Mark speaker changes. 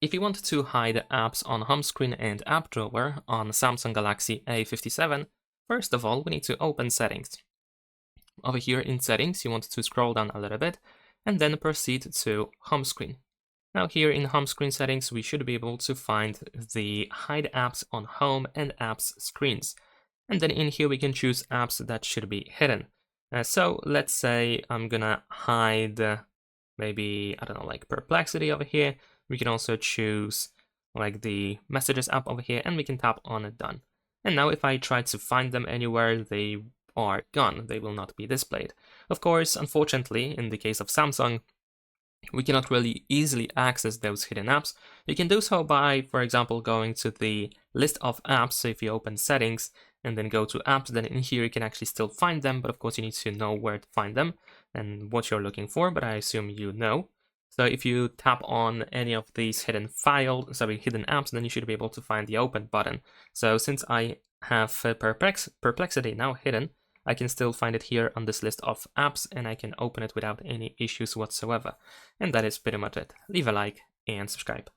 Speaker 1: If you want to hide apps on home screen and app drawer on Samsung Galaxy A57, first of all, we need to open settings. Over here in settings, you want to scroll down a little bit and then proceed to home screen. Now here in home screen settings, we should be able to find the hide apps on home and apps screens. And then in here, we can choose apps that should be hidden. So let's say I'm gonna hide maybe, I don't know, like Perplexity over here. We can also choose like the messages app over here and we can tap on done. And now if I try to find them anywhere, they are gone. They will not be displayed. Of course, unfortunately, in the case of Samsung, we cannot really easily access those hidden apps. You can do so by, for example, going to the list of apps. So if you open settings and then go to apps, then in here you can actually still find them, but of course you need to know where to find them and what you're looking for, but I assume you know. So if you tap on any of these hidden apps, then you should be able to find the open button. So since I have Perplexity now hidden, I can still find it here on this list of apps and I can open it without any issues whatsoever. And that is pretty much it. Leave a like and subscribe.